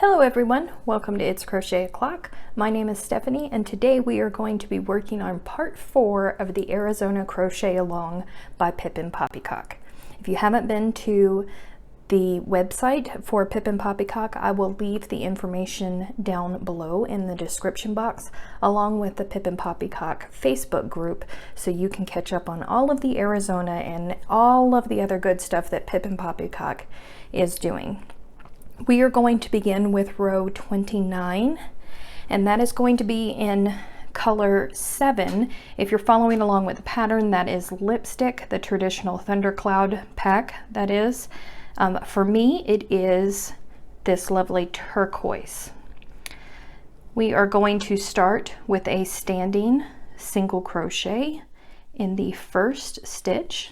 Hello everyone, welcome to It's Crochet O'Clock. My name is Stephanie and today we are going to be working on part 4 of the Arizona Crochet Along by Pippin Poppycock. If you haven't been to the website for Pippin Poppycock, I will leave the information down below in the description box along with the Pippin Poppycock Facebook group so you can catch up on all of the Arizona and all of the other good stuff that Pippin Poppycock is doing. We are going to begin with row 29, and that is going to be in color 7. If you're following along with the pattern, that is lipstick, the traditional thundercloud pack, that is. For me, it is this lovely turquoise. We are going to start with a standing single crochet in the first stitch.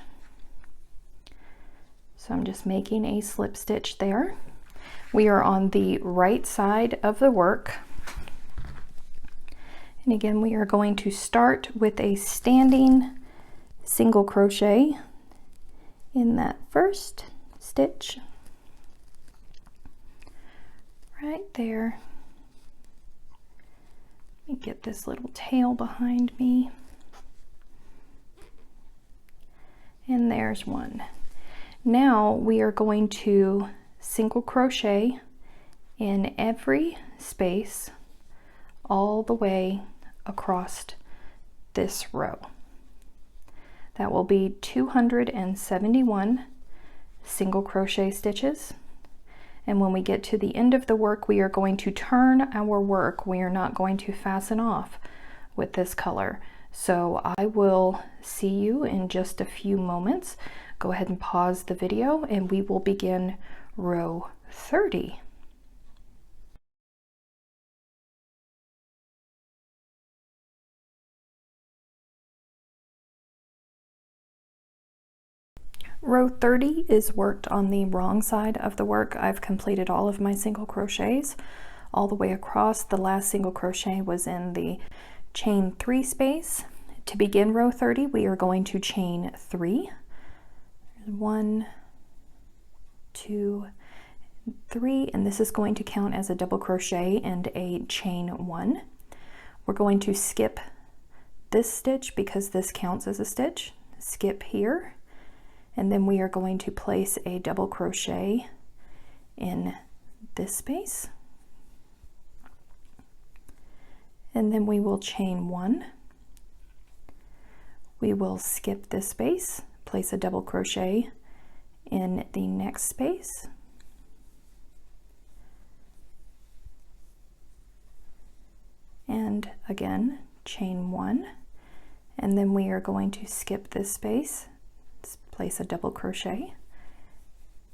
So I'm just making a slip stitch there. We are on the right side of the work. And again, we are going to start with a standing single crochet in that first stitch. Right there. Let me get this little tail behind me. And there's one. Now we are going to single crochet in every space all the way across this row. That will be 271 single crochet stitches, and when we get to the end of the work we are going to turn our work. We are not going to fasten off with this color. So I will see you in just a few moments. Go ahead and pause the video and we will begin row 30. Row 30 is worked on the wrong side of the work. I've completed all of my single crochets all the way across. The last single crochet was in the chain 3 space. To begin row 30, we are going to chain 3. 1, 2, 3, and this is going to count as a double crochet and a chain 1. We're going to skip this stitch because this counts as a stitch. Skip here, and then we are going to place a double crochet in this space, and then we will chain 1. We will skip this space, place a double crochet in the next space, and again chain 1, and then we are going to skip this space, place a double crochet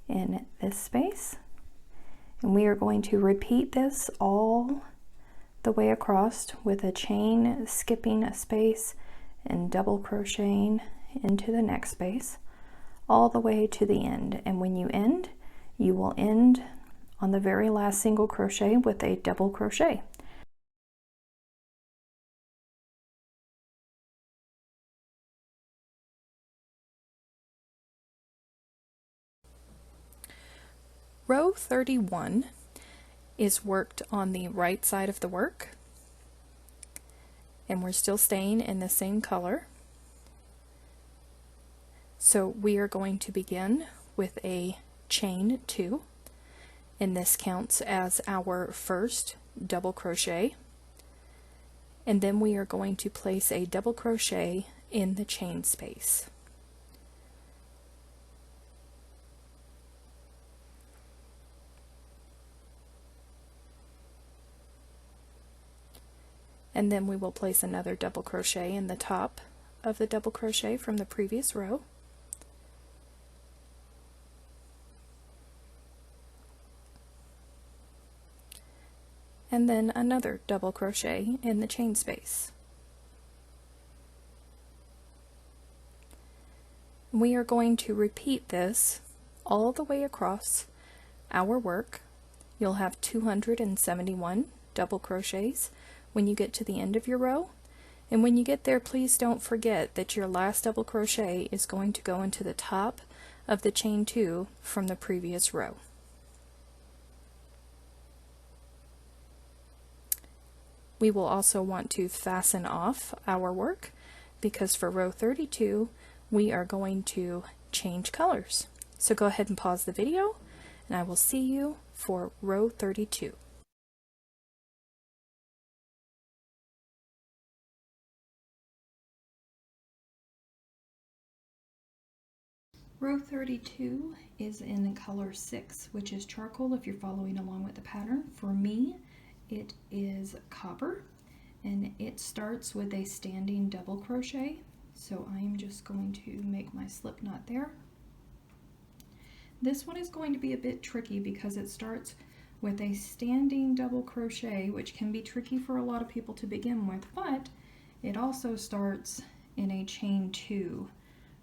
in this space, and we are going to repeat this all the way across with a chain, skipping a space, and double crocheting into the next space all the way to the end. And when you end, you will end on the very last single crochet with a double crochet. Row 31 is worked on the right side of the work, and we're still staying in the same color. So we are going to begin with a chain 2, and this counts as our first double crochet, and then we are going to place a double crochet in the chain space. And then we will place another double crochet in the top of the double crochet from the previous row. And then another double crochet in the chain space. We are going to repeat this all the way across our work. You'll have 271 double crochets when you get to the end of your row, and when you get there, please don't forget that your last double crochet is going to go into the top of the chain 2 from the previous row. we will also want to fasten off our work because for row 32 we are going to change colors. So go ahead and pause the video and I will see you for row 32. Row 32 is in color 6, which is charcoal if you're following along with the pattern. For me, it is copper, and it starts with a standing double crochet. So I'm just going to make my slip knot there. This one is going to be a bit tricky because it starts with a standing double crochet, which can be tricky for a lot of people to begin with, but it also starts in a chain 2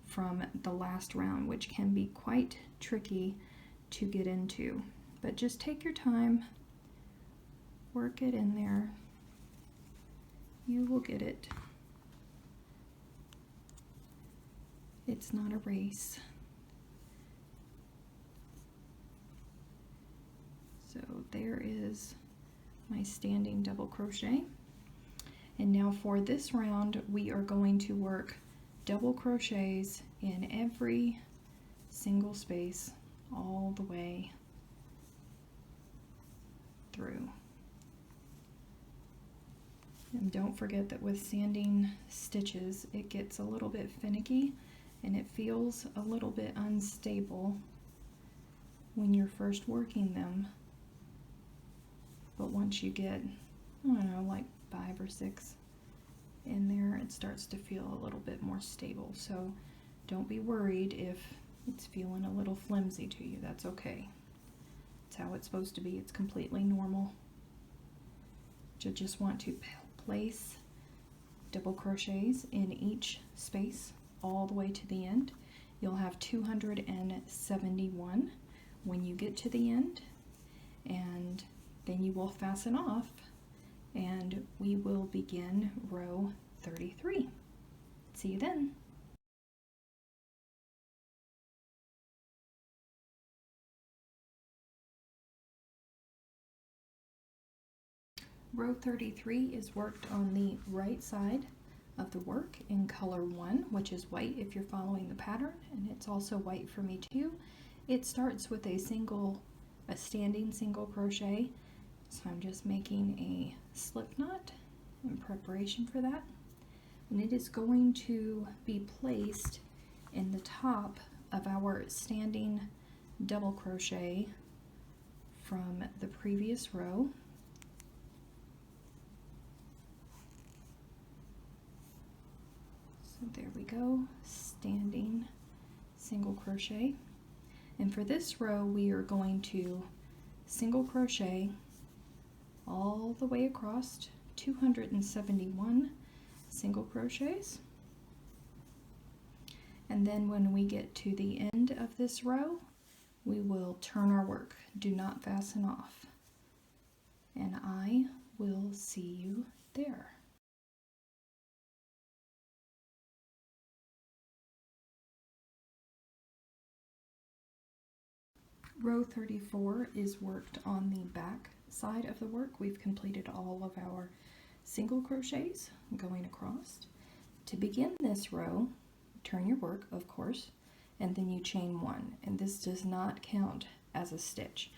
from the last round, which can be quite tricky to get into. But just take your time, work it in there. You will get it. It's not a race. So there is my standing double crochet. And now for this round, we are going to work double crochets in every single space all the way through. And don't forget that with sanding stitches, it gets a little bit finicky and it feels a little bit unstable when you're first working them. But once you get, I don't know, like 5 or 6 in there, it starts to feel a little bit more stable. So don't be worried if it's feeling a little flimsy to you. That's okay. It's how it's supposed to be. It's completely normal. You just want to place double crochets in each space all the way to the end. You'll have 271 when you get to the end, and then you will fasten off and we will begin row 33. See you then. Row 33 is worked on the right side of the work in color 1, which is white if you're following the pattern, and it's also white for me too. It starts with a standing single crochet. So I'm just making a slip knot in preparation for that. And it is going to be placed in the top of our standing double crochet from the previous row. So there we go, standing single crochet. And for this row, we are going to single crochet all the way across, 271 single crochets. And then when we get to the end of this row, we will turn our work. Do not fasten off. And I will see you there. Row 34 is worked on the back side of the work. We've completed all of our single crochets going across. To begin this row, turn your work, of course, and then you chain 1, and this does not count as a stitch.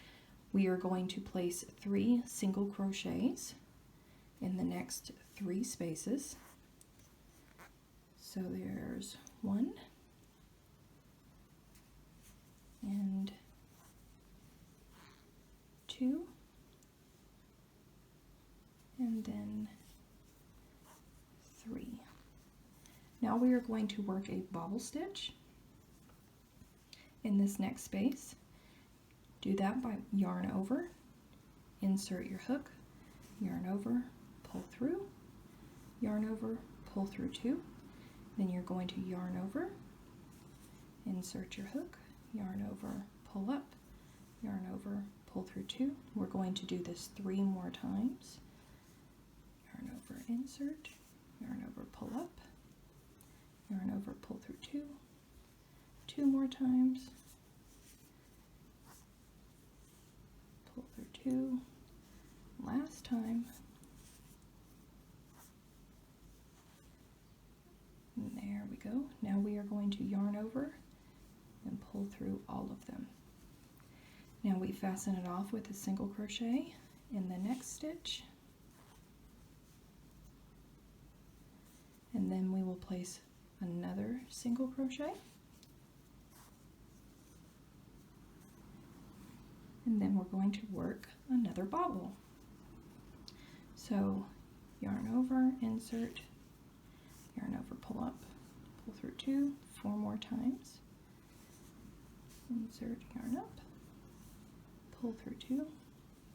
We are going to place 3 single crochets in the next 3 spaces. So there's 1 and 2, and then 3. Now we are going to work a bobble stitch in this next space. Do that by yarn over, insert your hook, yarn over, pull through, yarn over, pull through 2. Then you're going to yarn over, insert your hook, yarn over, pull up, yarn over, pull through 2. We're going to do this 3 more times. Yarn over, insert, yarn over, pull up, yarn over, pull through 2. 2 more times. Pull through 2. Last time. going to yarn over and pull through all of them. Now we fasten it off with a single crochet in the next stitch, and then we will place another single crochet, and then we're going to work another bobble. So yarn over, insert, yarn over, pull up, pull through 2, 4 more times, insert, yarn up, pull through 2,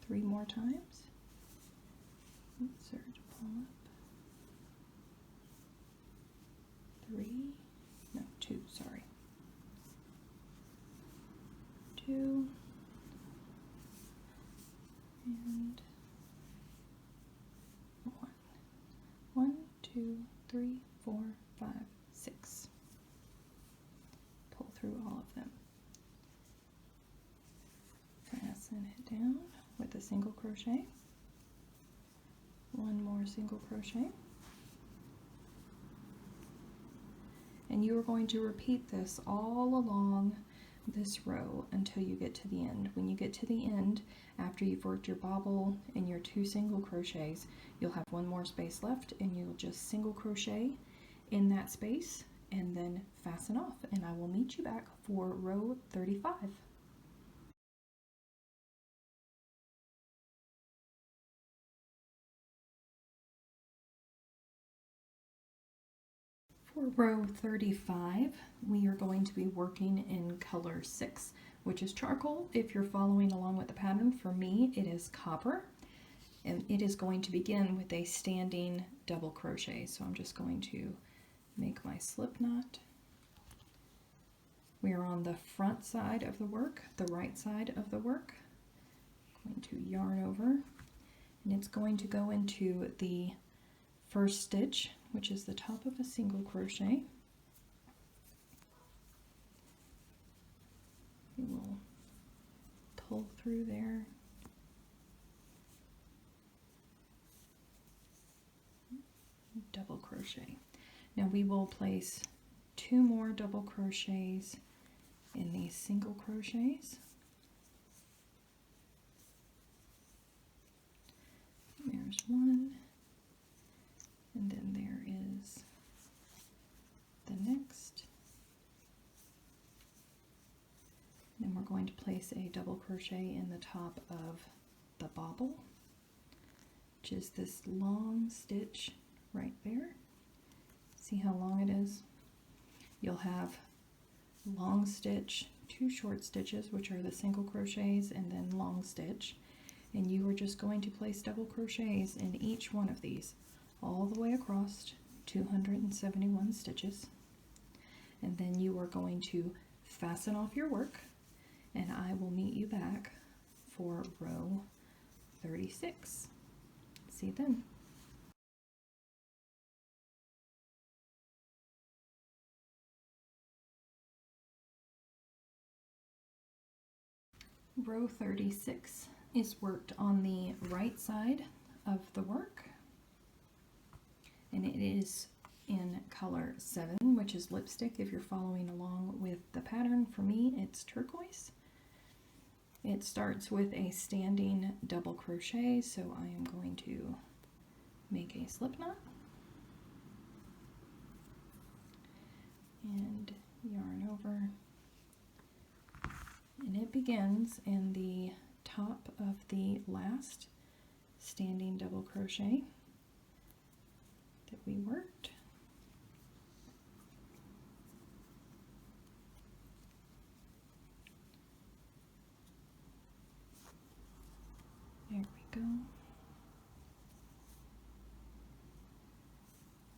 3 more times, insert, pull up, 2, sorry, 2, and 1. 1, 2, 3, 4, 5, 6. Pull through all of them. Fasten it down with a single crochet. 1 more single crochet. And you are going to repeat this all along this row until you get to the end. When you get to the end, after you've worked your bobble and your 2 single crochets, you'll have 1 more space left, and you'll just single crochet in that space and then fasten off, and I will meet you back for row 35. For row 35, we are going to be working in color 6, which is charcoal. If you're following along with the pattern, for me it is copper, and it is going to begin with a standing double crochet. So I'm just going to make my slip knot. We are on the front side of the work, the right side of the work. I'm going to yarn over, and it's going to go into the first stitch, which is the top of a single crochet. We will pull through there, double crochet. Now we will place 2 more double crochets in these single crochets. There's 1, and then there is the next. Then we're going to place a double crochet in the top of the bobble, which is this long stitch right there. See how long it is? You'll have long stitch, 2 short stitches, which are the single crochets, and then long stitch. And you are just going to place double crochets in each one of these all the way across 271 stitches. And then you are going to fasten off your work, and I will meet you back for row 36. See you then. Row 36 is worked on the right side of the work, and it is in color 7, which is lipstick if you're following along with the pattern. For me, it's turquoise. It starts with a standing double crochet, so I am going to make a slip knot and yarn over, and it begins in the top of the last standing double crochet that we worked. There we go.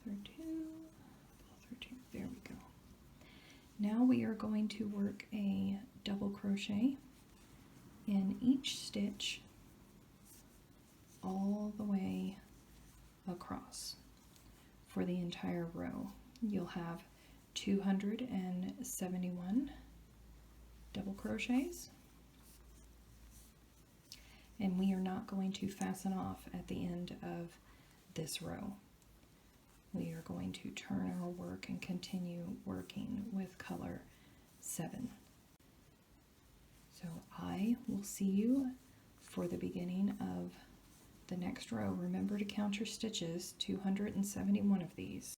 Through 2, pull through 2, there we go. Now we are going to work a double crochet in each stitch all the way across for the entire row. You'll have 271 double crochets, and we are not going to fasten off at the end of this row. we are going to turn our work and continue working with color 7. So I will see you for the beginning of the next row. Remember to count your stitches, 271 of these.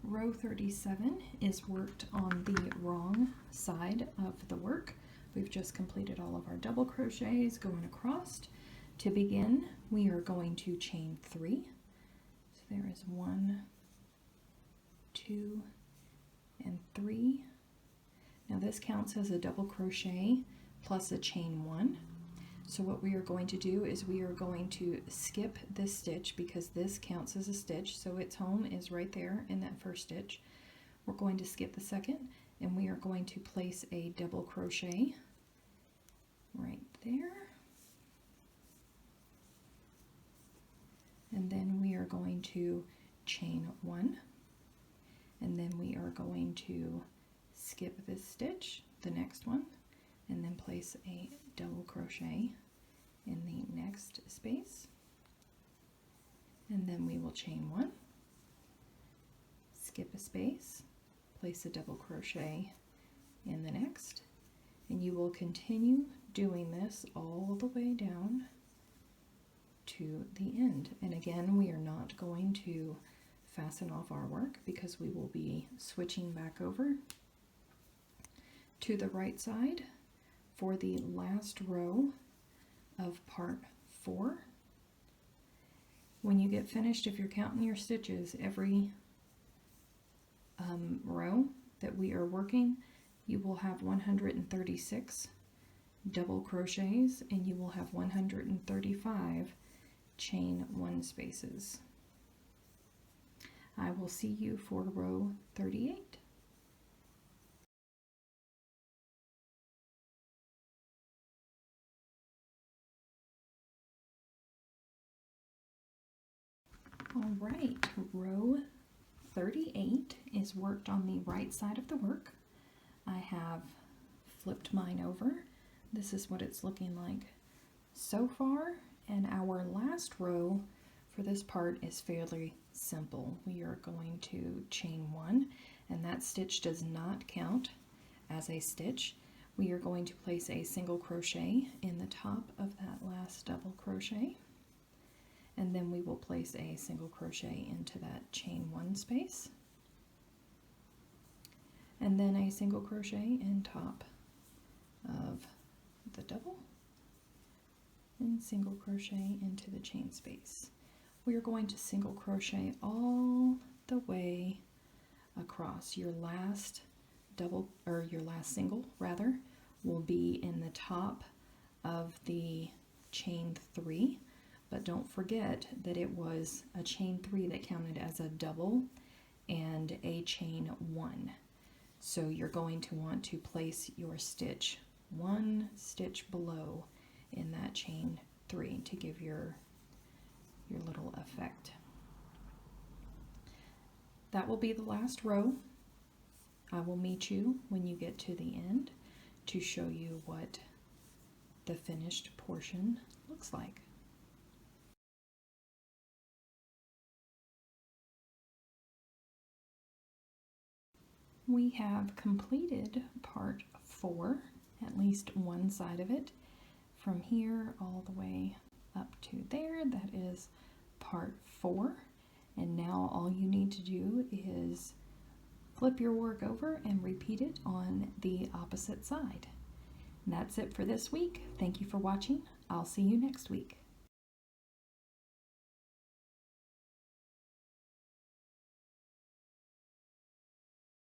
Row 37 is worked on the wrong side of the work. We've just completed all of our double crochets going across. To begin, we are going to chain 3. So there is 1, 2, and 3. Now this counts as a double crochet plus a chain 1. So what we are going to do is we are going to skip this stitch because this counts as a stitch, so its home is right there in that first stitch. We're going to skip the second, and we are going to place a double crochet right there. And then we are going to chain 1, and then we are going to skip this stitch, the next one, and then place a double crochet in the next space, and then we will chain 1, skip a space, place a double crochet in the next, and you will continue doing this all the way down to the end. And again, we are not going to fasten off our work because we will be switching back over to the right side for the last row of part 4. When you get finished, if you're counting your stitches, every row that we are working, you will have 136 double crochets and you will have 135 chain 1 spaces. I will see you for row 38. All right, row 38 is worked on the right side of the work. I have flipped mine over. This is what it's looking like so far, and our last row for this part is fairly simple. We are going to chain 1, and that stitch does not count as a stitch. We are going to place a single crochet in the top of that last double crochet, and then we will place a single crochet into that chain 1 space, and then a single crochet in top of the double, and single crochet into the chain space. We are going to single crochet all the way across. Your last double, or your last single rather, will be in the top of the chain 3. But don't forget that it was a chain 3 that counted as a double and a chain 1. So you're going to want to place your stitch 1 stitch below in that chain 3 to give your little effect. That will be the last row. I will meet you when you get to the end to show you what the finished portion looks like. We have completed part 4, at least one side of it, from here all the way up to there. That is part 4, and now all you need to do is flip your work over and repeat it on the opposite side. And that's it for this week. Thank you for watching. I'll see you next week.